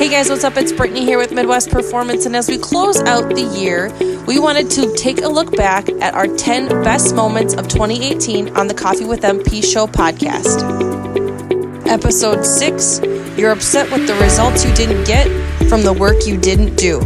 Hey guys, what's up? It's Brittany here with Midwest Performance, and as we close out the year, we wanted to take a look back at our 10 best moments of 2018 on the Coffee with MP Show podcast. Episode 6, you're upset with the results you didn't get from the work you didn't do.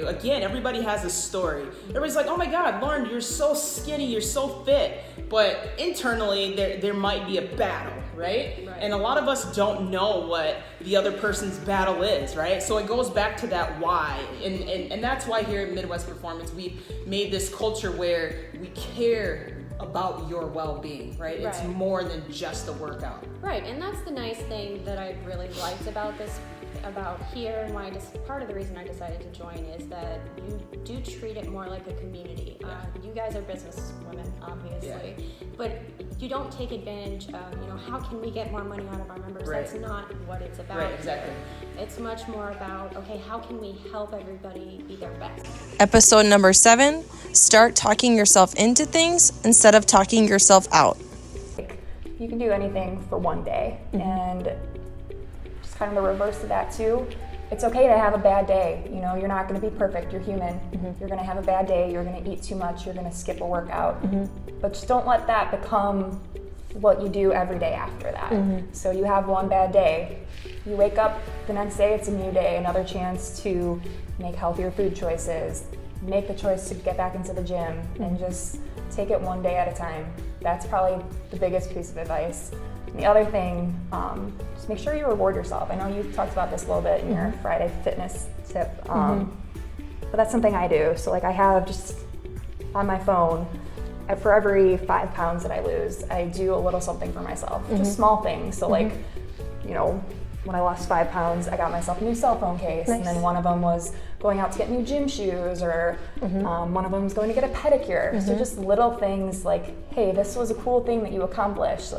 Again, everybody has a story. Everybody's like, oh my God, Lauren, you're so skinny, you're so fit. But internally, there might be a battle, right? And a lot of us don't know what the other person's battle is, right? So it goes back to that why. And that's why here at Midwest Performance, we've made this culture where we care about your well-being, right? It's more than just a workout. Right, and that's the nice thing that I really liked about this, about here, and why part of the reason I decided to join is that you do treat it more like a community. You guys are business women, obviously, but you don't take advantage of, how can we get more money out of our members? That's not what it's about. Right, exactly. It's much more about, okay, how can we help everybody be their best? Episode number 7, start talking yourself into things instead of talking yourself out. You can do anything for one day, and just kind of the reverse of that too. It's okay to have a bad day. You're not going to be perfect. You're human. You're going to have a bad day. You're going to eat too much. You're going to skip a workout. But just don't let that become what you do every day after that. So you have one bad day. You wake up the next day, it's a new day, another chance to make healthier food choices, make the choice to get back into the gym, and just take it one day at a time. That's probably the biggest piece of advice. And the other thing, just make sure you reward yourself. I know you talked about this a little bit in your Friday fitness tip, but that's something I do. So I have just on my phone, for every 5 pounds that I lose, I do a little something for myself, just small things. So when I lost 5 pounds, I got myself a new cell phone case, and then one of them was going out to get new gym shoes, or one of them was going to get a pedicure. So just little things like, hey, this was a cool thing that you accomplished.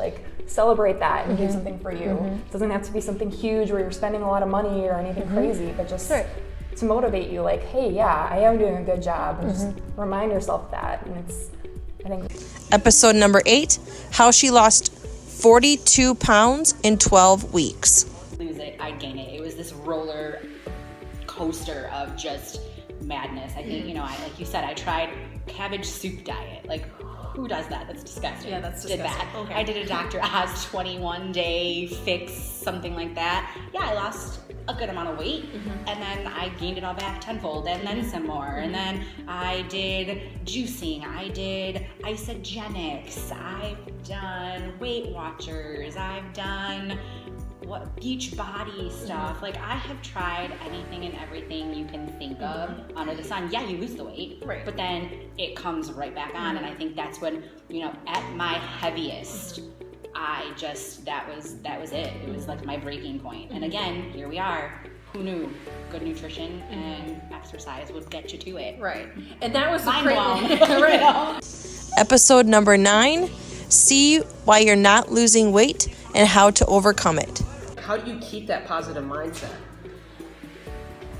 Celebrate that and do something for you. It doesn't have to be something huge where you're spending a lot of money or anything crazy, but just to motivate you, hey, yeah, I am doing a good job, and just remind yourself that. And I think. Episode number 8, how she lost 42 pounds in 12 weeks. Lose it, I'd gain it. It was this roller coaster of just madness. I think, like you said, I tried cabbage soup diet. Who does that? That's disgusting. Yeah, that's disgusting. Did that. Okay. I did a Dr. Oz 21-day fix, something like that. Yeah, I lost a good amount of weight, and then I gained it all back tenfold, and then some more. And then I did juicing. I did isogenics. I've done Weight Watchers. I've done beach body stuff. I have tried anything and everything you can think of under the sun. Yeah, you lose the weight, but then it comes right back on. And I think that's when, at my heaviest, that was it. It was my breaking point. And again, here we are. Who knew good nutrition and exercise would get you to it? Right. And that was mind blown. Episode number 9, see why you're not losing weight and how to overcome it. How do you keep that positive mindset?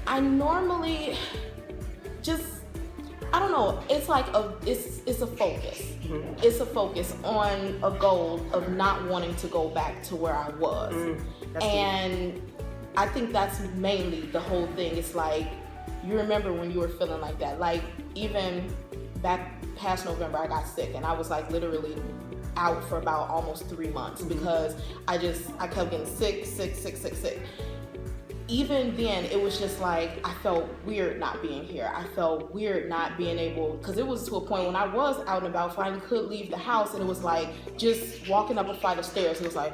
I normally I don't know. It's it's a focus. It's a focus on a goal of not wanting to go back to where I was. And I think that's mainly the whole thing. It's you remember when you were feeling like that. Even back past November, I got sick, and I was literally out for about almost 3 months because I kept getting sick. Even then, it was just I felt weird not being here. I felt weird not being able, because it was to a point when I was out and about, finally could leave the house, and it was just walking up a flight of stairs. It was this,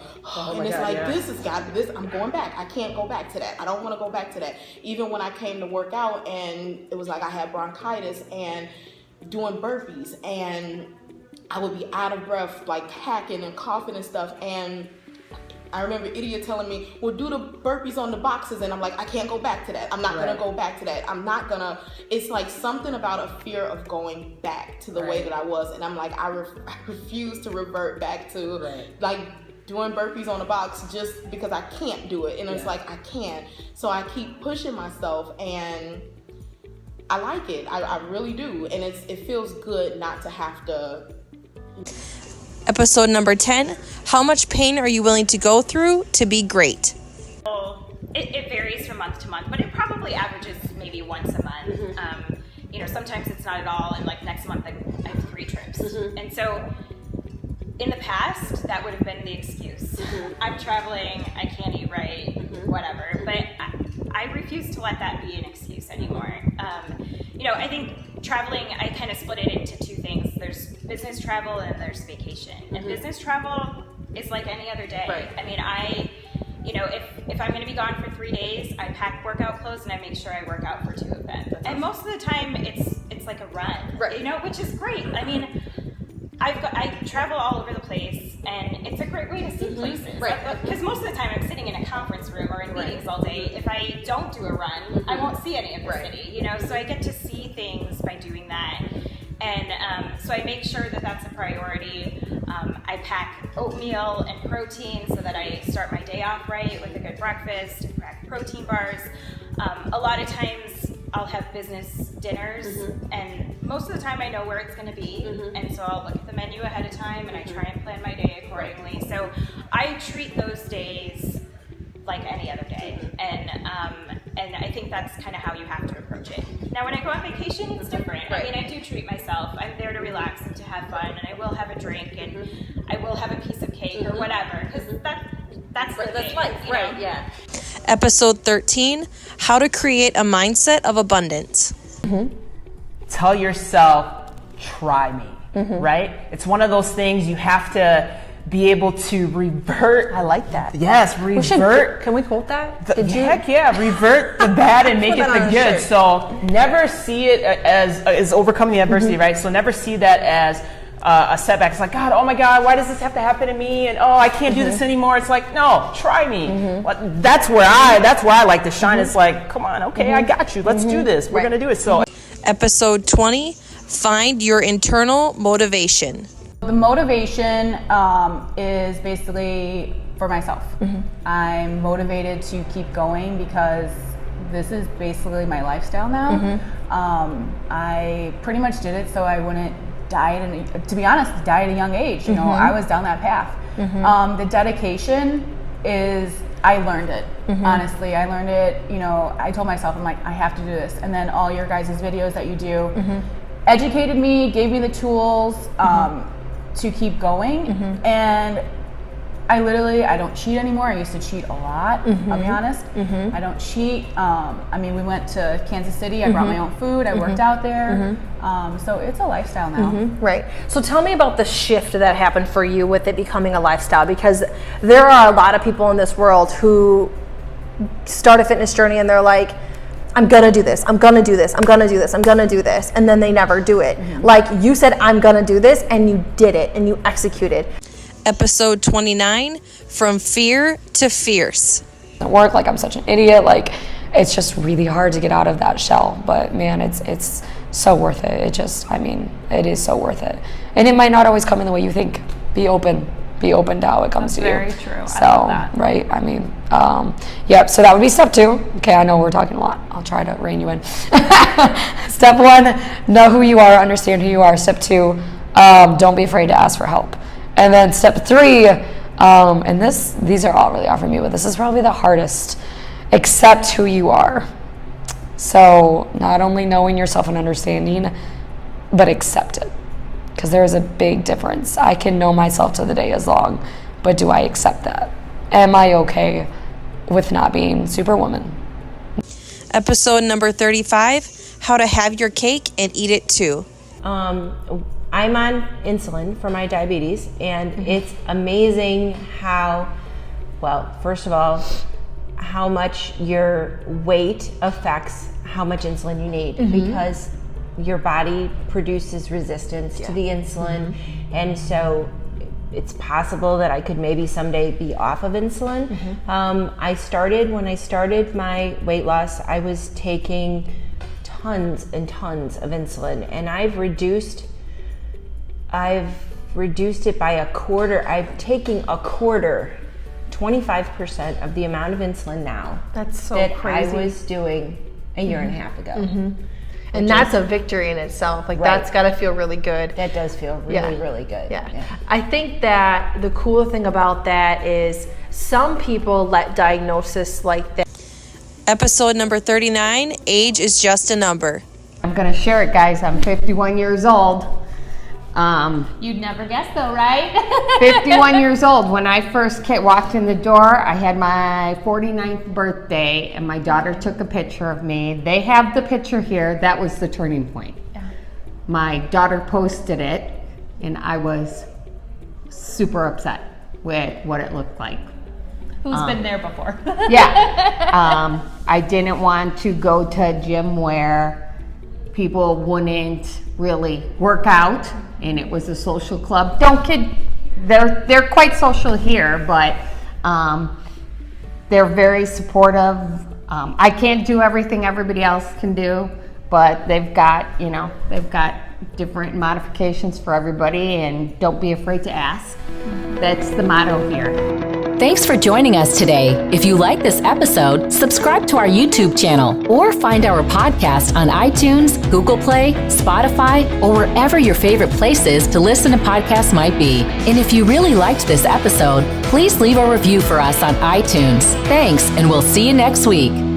I'm going back. I can't go back to that. I don't want to go back to that. Even when I came to work out, and it was I had bronchitis and doing burpees, and I would be out of breath, hacking and coughing and stuff. And I remember Idiot telling me, well, do the burpees on the boxes. And I'm I can't go back to that. I'm not going to go back to that. I'm not going to. It's something about a fear of going back to the way that I was. And I'm I refuse to revert back to doing burpees on the box just because I can't do it. And it's I can't. So I keep pushing myself, and I like it. I really do. And it feels good not to have to. Episode number 10, how much pain are you willing to go through to be great? it varies from month to month, but it probably averages maybe once a month. You know, sometimes it's not at all, and like next month I have 3 trips. And so in the past, that would have been the excuse. I'm traveling, I can't eat right, whatever. But I refuse to let that be an excuse anymore. You know, I think traveling, I kind of split it into 2 things. There's business travel and there's vacation. And business travel is like any other day. Right. I mean, you know, if I'm going to be gone for 3 days, I pack workout clothes and I make sure I work out for 2 of them. And most of the time, it's like a run, you know, which is great. I mean, I travel all over the place, and it's a great way to see places. Because most of the time, I'm sitting in a conference room or in meetings all day. If I don't do a run, I won't see any of the city, you know. So I get to see things by doing that, and so I make sure that that's a priority. I pack oatmeal and protein so that I start my day off right with a good breakfast. I pack protein bars. A lot of times I'll have business dinners, and most of the time I know where it's going to be, and so I'll look at the menu ahead of time and I try and plan my day accordingly. So I treat those days like any other day, and I think that's kind of how you have to approach it. Now, when I go on vacation, it's different. I mean, I do treat myself. I'm there to relax and to have fun, and I will have a drink, and I will have a piece of cake or whatever, because that's life, right? Yeah. Episode 13, how to create a mindset of abundance. Tell yourself, try me, right? It's one of those things you have to be able to revert. I like that. Yes, revert. Can we quote that? Heck yeah, revert the bad and make it the good. So never see it as overcoming the adversity, right? So never see that as a setback. It's like, God, oh my God, why does this have to happen to me? And oh, I can't do this anymore. It's like, no, try me. That's where I like to shine. It's like, come on, okay, I got you. Let's do this. We're gonna do it. So Episode 20, find your internal motivation. The motivation is basically for myself. I'm motivated to keep going because this is basically my lifestyle now. I pretty much did it so I wouldn't die at a young age. You know, I was down that path. The dedication is, I learned it. Honestly, I learned it. You know, I told myself, I'm like, I have to do this. And then all your guys' videos that you do educated me, gave me the tools to keep going. And I don't cheat anymore. I used to cheat a lot, I'll be honest. I don't cheat. I mean, we went to Kansas City. I brought my own food. I worked out there. So it's a lifestyle now. Right. So tell me about the shift that happened for you with it becoming a lifestyle, because there are a lot of people in this world who start a fitness journey and they're like, I'm gonna do this, I'm gonna do this, I'm gonna do this, I'm gonna do this, and then they never do it. Like you said, I'm gonna do this, and you did it, and you executed. Episode 29, from fear to fierce. Work like I'm such an idiot, like it's just really hard to get out of that shell, but man, it's so worth it. It is so worth it, and it might not always come in the way you think. Be open to how it comes to you. Very true. So, I love that. right, I mean, so that would be step 2. Okay, I know we're talking a lot. I'll try to rein you in. Step 1, know who you are, understand who you are. Step 2, don't be afraid to ask for help. And then step 3, and these are all really hard for me, but this is probably the hardest, accept who you are. So not only knowing yourself and understanding, but accept it. Because there is a big difference. I can know myself till the day is long, but do I accept that? Am I okay with not being Superwoman? Episode number 35, how to have your cake and eat it too. I'm on insulin for my diabetes, and it's amazing how, well, first of all, how much your weight affects how much insulin you need, because your body produces resistance to the insulin, and so it's possible that I could maybe someday be off of insulin. When I started my weight loss, I was taking tons and tons of insulin, and I've reduced it by a quarter. I'm taking a quarter, 25% of the amount of insulin now. That's so that crazy. I was doing a year and a half ago. And that's a victory in itself. Like that's got to feel really good. That does feel really, really good. Yeah. I think that the cool thing about that is some people let diagnosis like that Episode number 39, Age is Just a Number. I'm going to share it, guys. I'm 51 years old. You'd never guess though, right? 51 years old. When I first walked in the door, I had my 49th birthday, and my daughter took a picture of me. They have the picture here. That was the turning point. Yeah. My daughter posted it, and I was super upset with what it looked like. Who's been there before? Yeah. I didn't want to go to a gym where people wouldn't really work out, and it was a social club. Don't kid, they're quite social here, but they're very supportive. I can't do everything everybody else can do, but they've got different modifications for everybody, and don't be afraid to ask. That's the motto here. Thanks for joining us today. If you like this episode, subscribe to our YouTube channel or find our podcast on iTunes, Google Play, Spotify, or wherever your favorite places to listen to podcasts might be. And if you really liked this episode, please leave a review for us on iTunes. Thanks, and we'll see you next week.